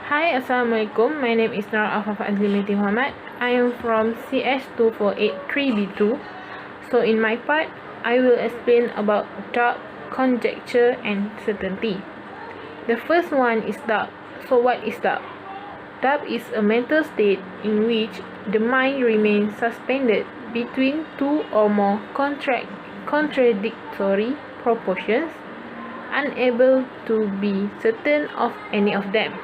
Hi, Assalamualaikum. My name is Nur Afaf Azlimiti Muhammad. I am from CS2483B2. So in my part, I will explain about doubt, conjecture and certainty. The first one is doubt. So what is doubt? Doubt is a mental state in which the mind remains suspended between two or more contradictory propositions, unable to be certain of any of them.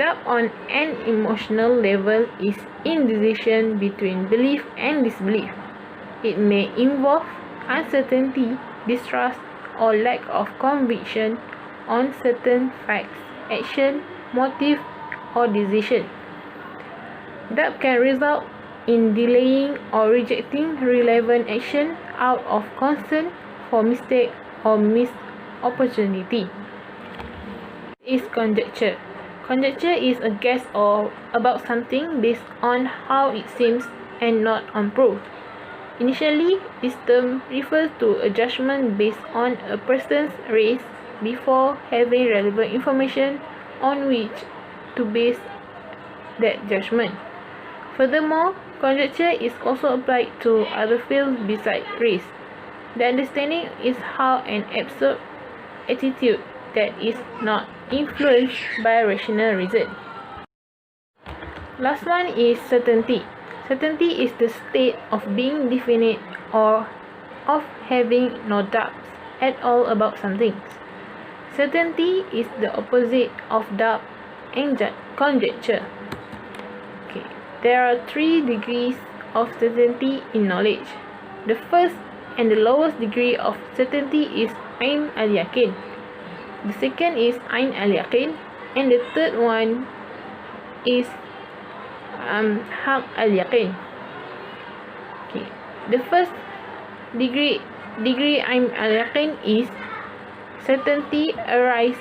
Doubt on an emotional level is indecision between belief and disbelief. It may involve uncertainty, distrust, or lack of conviction on certain facts, action, motive, or decision. Doubt can result in delaying or rejecting relevant action out of concern for mistake or missed opportunity. Is conjecture. Conjecture is a guess or about something based on how it seems and not on proof. Initially, this term refers to a judgment based on a person's race before having relevant information on which to base that judgment. Furthermore, conjecture is also applied to other fields besides race. The understanding is how an absurd attitude that is not influenced by rational reason. Last one is certainty. Certainty is the state of being definite or of having no doubts at all about something. Certainty is the opposite of doubt and conjecture. There are 3 degrees of certainty in knowledge. The first and the lowest degree of certainty is Ain al-Yaqin. The second is Ain al-Yaqin, and the third one is Haq al-Yaqin. The first degree Ain al-Yaqin is certainty arise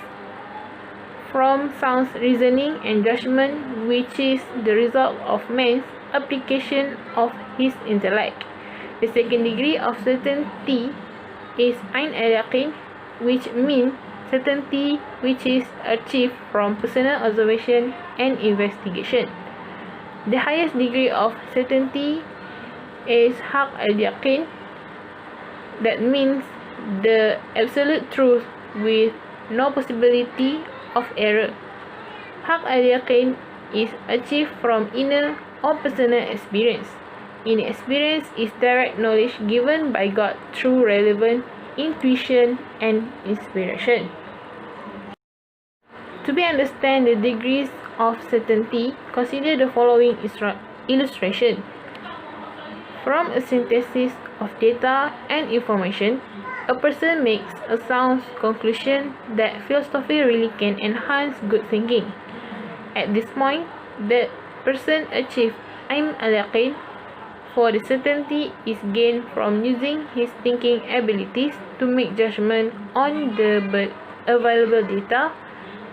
from sound reasoning and judgment, which is the result of man's application of his intellect. The second degree of certainty is Ain al-Yaqin, which means certainty which is achieved from personal observation and investigation. The highest degree of certainty is Haq al-Yaqin, that means the absolute truth with no possibility of error. Haq al-Yaqin is achieved from inner or personal experience. Inner experience is direct knowledge given by God through relevant intuition and inspiration. To be understand the degrees of certainty, consider the following illustration. From a synthesis of data and information, a person makes a sound conclusion that philosophy really can enhance good thinking. At this point, the person achieves Ain al-Yaqin, for the certainty is gained from using his thinking abilities to make judgment on the available data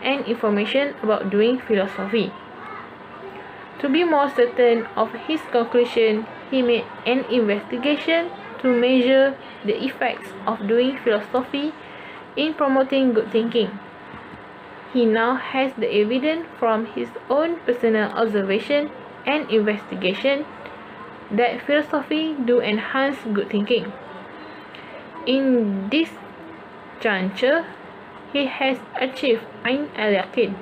and information about doing philosophy. To be more certain of his conclusion, he made an investigation to measure the effects of doing philosophy in promoting good thinking. He now has the evidence from his own personal observation and investigation that philosophy do enhance good thinking. In this juncture, he has achieved Ain al-Yaqin.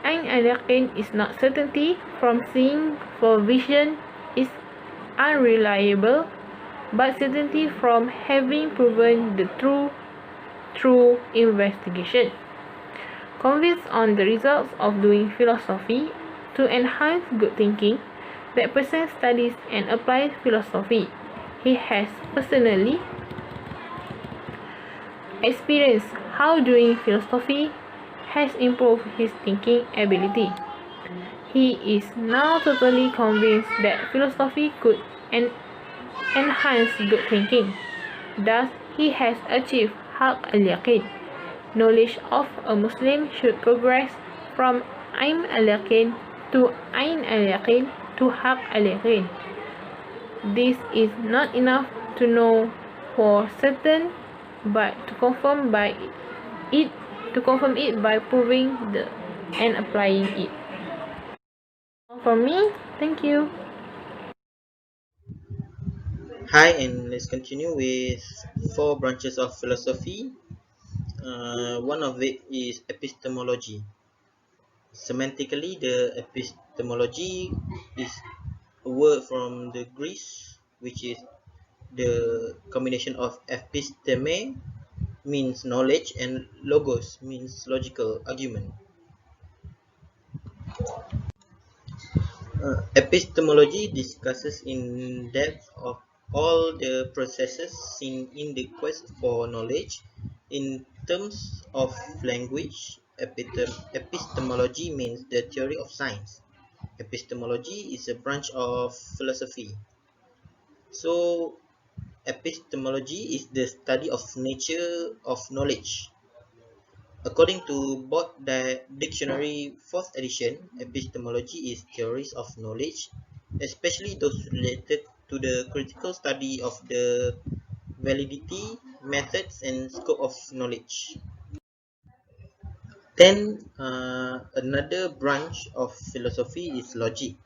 Ain al-Yaqin is not certainty from seeing, for vision is unreliable, but certainty from having proven the truth through investigation. Convinced on the results of doing philosophy to enhance good thinking, that person studies and applies philosophy. He has personally experienced how doing philosophy has improved his thinking ability. He is now totally convinced that philosophy could enhance good thinking. Thus, he has achieved Haq al-Yaqin. Knowledge of a Muslim should progress from Ain al-Yaqin to Ain al-Yaqin to Haq al-Yaqin. This is not enough to know for certain, but to confirm it by proving and applying it. All from me, thank you. Hi, and let's continue with four branches of philosophy. One of it is epistemology. Semantically, the epistemology is a word from the Greece, which is the combination of episteme means knowledge and logos means logical argument. Epistemology discusses in depth of all the processes seen in the quest for knowledge. In terms of language, epistemology means the theory of science. Epistemology is a branch of philosophy. So, epistemology is the study of nature of knowledge. According to Bott Dictionary 4th edition, epistemology is theories of knowledge, especially those related to the critical study of the validity, methods, and scope of knowledge. Then, another branch of philosophy is logic.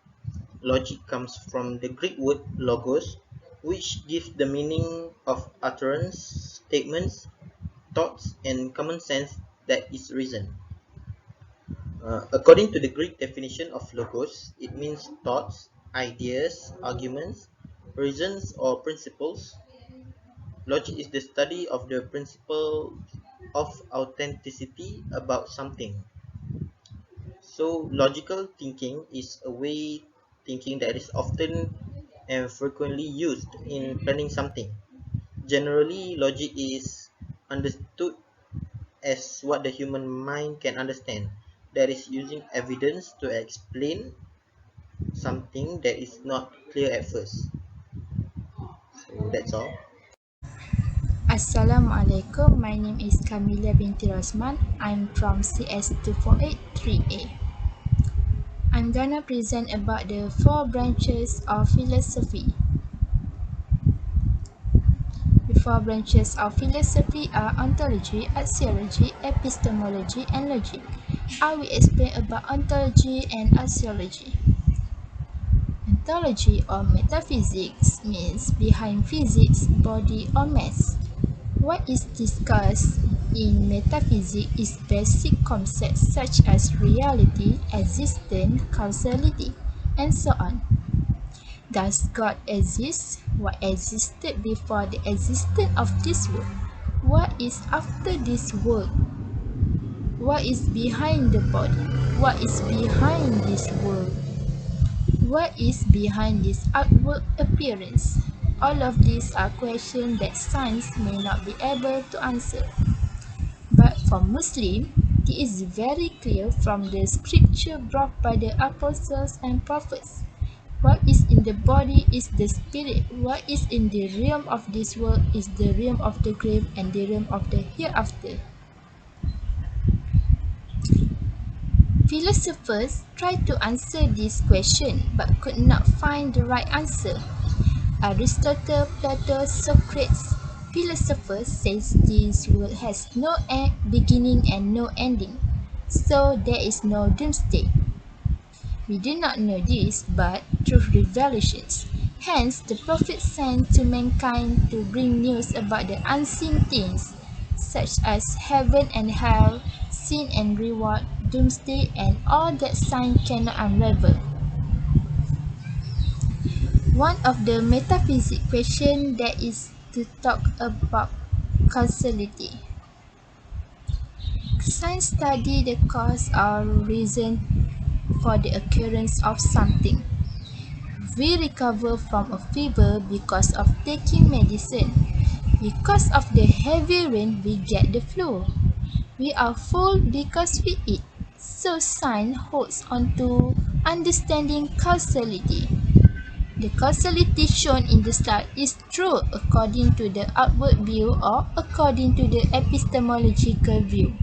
Logic comes from the Greek word logos, which gives the meaning of utterance, statements, thoughts, and common sense that is reason. According to the Greek definition of logos, it means thoughts, ideas, arguments, reasons, or principles. Logic is the study of the principle of authenticity about something. So, logical thinking is a way thinking that is often and frequently used in planning something. Generally, logic is understood as what the human mind can understand, that is, using evidence to explain something that is not clear at first. So that's all. Assalamualaikum. My name is Kamila binti Rosman. I'm from CS2483A. I'm gonna present about the four branches of philosophy. The four branches of philosophy are ontology, axiology, epistemology, and logic. I will explain about ontology and axiology. Ontology or metaphysics means behind physics, body, or mass. What is discussed in metaphysics is basic concepts such as reality, existence, causality, and so on. Does God exist? What existed before the existence of this world? What is after this world? What is behind the body? What is behind this world? What is behind this outward appearance? All of these are questions that science may not be able to answer. But for Muslim, it is very clear from the scripture brought by the apostles and prophets. What is in the body is the spirit. What is in the realm of this world is the realm of the grave and the realm of the hereafter. Philosophers tried to answer this question but could not find the right answer. Aristotle, Plato, Socrates, philosophers says this world has no beginning and no ending, so there is no doomsday. We do not know this, but through revelations. Hence, the prophet sent to mankind to bring news about the unseen things, such as heaven and hell, sin and reward, doomsday, and all that science cannot unravel. One of the metaphysics question that is to talk about causality. Science study the cause or reason for the occurrence of something. We recover from a fever because of taking medicine. Because of the heavy rain, we get the flu. We are full because we eat. So science holds on to understanding causality. The causality shown in the slide is true according to the outward view or according to the epistemological view.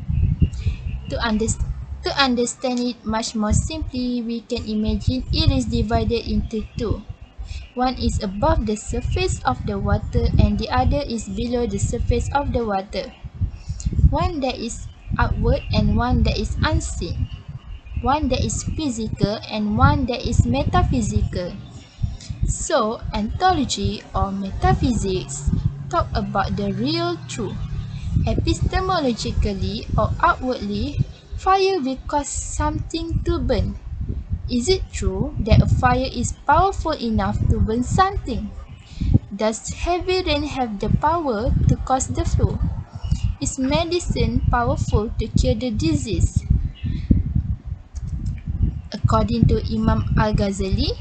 To, to understand it much more simply, we can imagine it is divided into two. One is above the surface of the water and the other is below the surface of the water. One that is outward and one that is unseen. one that is physical and one that is metaphysical. So, ontology or metaphysics talk about the real truth. Epistemologically or outwardly, fire will cause something to burn. Is it true that a fire is powerful enough to burn something? Does heavy rain have the power to cause the flu? Is medicine powerful to cure the disease? According to Imam Al-Ghazali,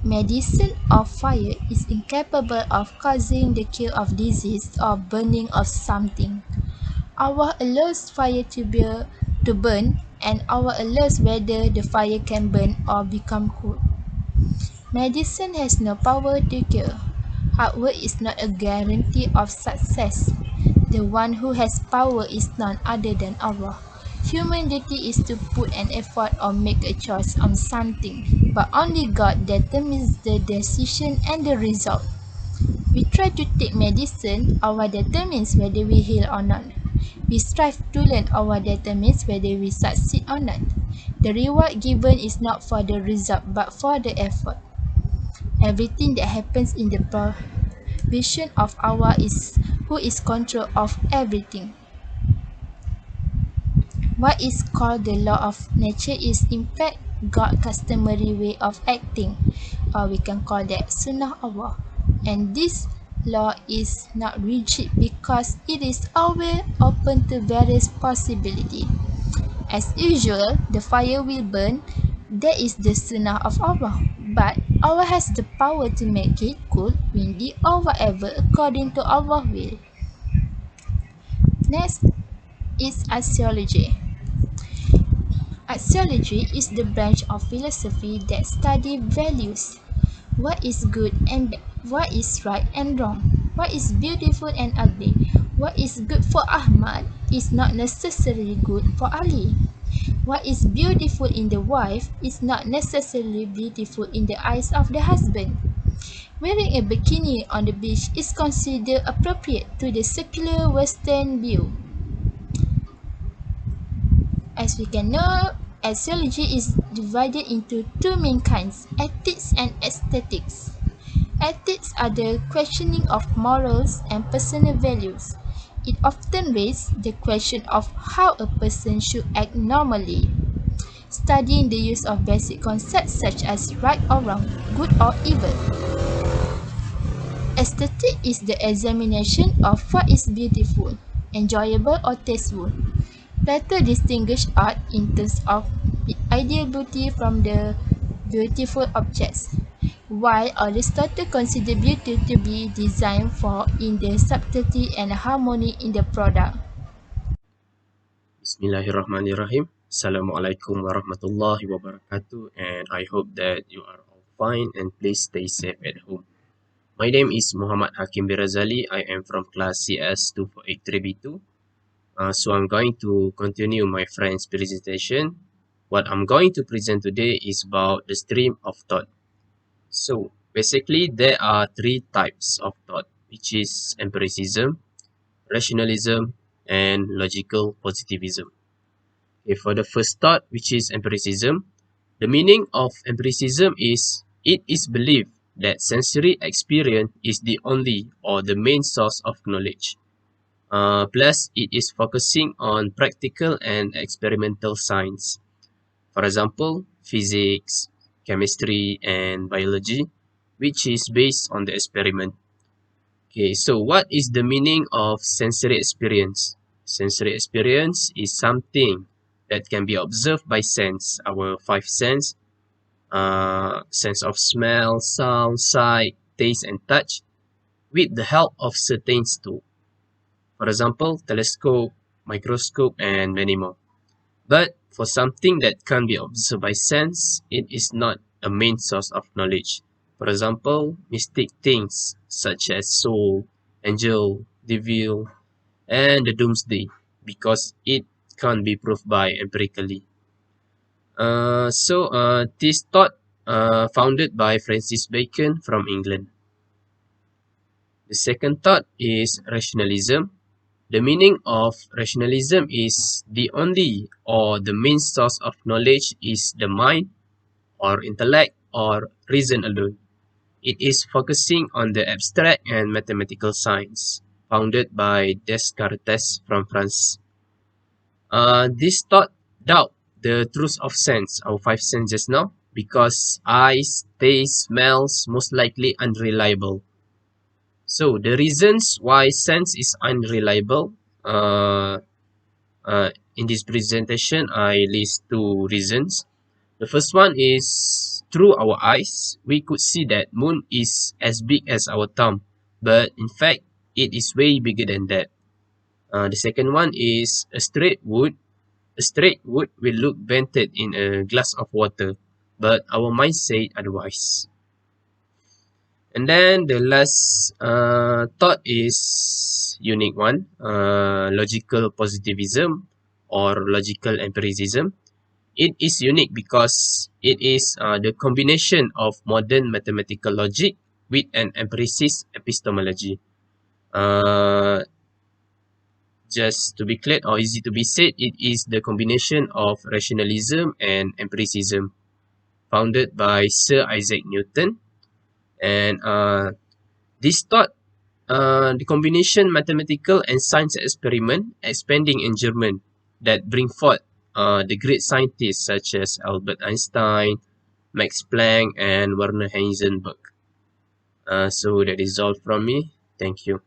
medicine of fire is incapable of causing the cure of disease or burning of something. Allah allows fire to burn, and Allah allows whether the fire can burn or become cool. Medicine has no power to cure. Hard work is not a guarantee of success. The one who has power is none other than Allah. Human duty is to put an effort or make a choice on something, but only God determines the decision and the result. We try to take medicine, Allah determines whether we heal or not. We strive to learn, Allah determines whether we succeed or not. The reward given is not for the result but for the effort. Everything that happens in the provision of Allah is who is control of everything. What is called the law of nature is in fact God's customary way of acting, or we can call that Sunnah Allah. And this law is not rigid because it is always open to various possibilities. As usual, the fire will burn. That is the Sunnah of Allah. But Allah has the power to make it cool, windy, or whatever according to Allah's will. Next is Astrology. Astrology is the branch of philosophy that studies values. What is good and bad? What is right and wrong? What is beautiful and ugly? What is good for Ahmad is not necessarily good for Ali. What is beautiful in the wife is not necessarily beautiful in the eyes of the husband. Wearing a bikini on the beach is considered appropriate to the secular Western view. As we can know, astrology is divided into two main kinds, ethics and aesthetics. Ethics are the questioning of morals and personal values. It often raises the question of how a person should act normally. Studying the use of basic concepts such as right or wrong, good or evil. Aesthetic is the examination of what is beautiful, enjoyable or tasteful. Plato distinguished art in terms of ideal beauty from the beautiful objects, while Aristotle considered beauty to be designed for in the subtlety and harmony in the product. Bismillahirrahmanirrahim. Assalamualaikum warahmatullahi wabarakatuh, and I hope that you are all fine and please stay safe at home. My name is Muhammad Hakim Birazali. I am from class CS 2483B2. So I'm going to continue my friend's presentation. What I'm going to present today is about the stream of thought. So basically there are three types of thought, which is empiricism, rationalism, and logical positivism. Okay, for the first thought, which is empiricism, the meaning of empiricism is it is believed that sensory experience is the only or the main source of knowledge. Plus, it is focusing on practical and experimental science. For example, physics, chemistry, and biology, which is based on the experiment. Okay, so what is the meaning of sensory experience? Sensory experience is something that can be observed by sense, our five sense, sense of smell, sound, sight, taste, and touch, with the help of certain tools. For example, telescope, microscope, and many more. But for something that can be observed by sense, it is not a main source of knowledge. For example, mystic things such as soul, angel, devil, and the doomsday, because it can't be proved by empirically. This thought founded by Francis Bacon from England. The second thought is rationalism. The meaning of rationalism is the only or the main source of knowledge is the mind or intellect or reason alone. It is focusing on the abstract and mathematical science, founded by Descartes from France. This thought doubt the truth of sense, our five senses just now, because eyes, taste, smells most likely unreliable. So the reasons why sense is unreliable, uh, in this presentation, I list two reasons. The first one is through our eyes, we could see that moon is as big as our thumb, but in fact, it is way bigger than that. The second one is a straight wood. A straight wood will look vented in a glass of water, but our mind say otherwise. And then the last thought is unique one, logical positivism or logical empiricism. It is unique because it is the combination of modern mathematical logic with an empiricist epistemology. Uh, just to be clear or easy to be said, it is the combination of rationalism and empiricism founded by Sir Isaac Newton. And this thought, the combination mathematical and science experiment expanding in German that bring forth the great scientists such as Albert Einstein, Max Planck, and Werner Heisenberg. So that is all from me. Thank you.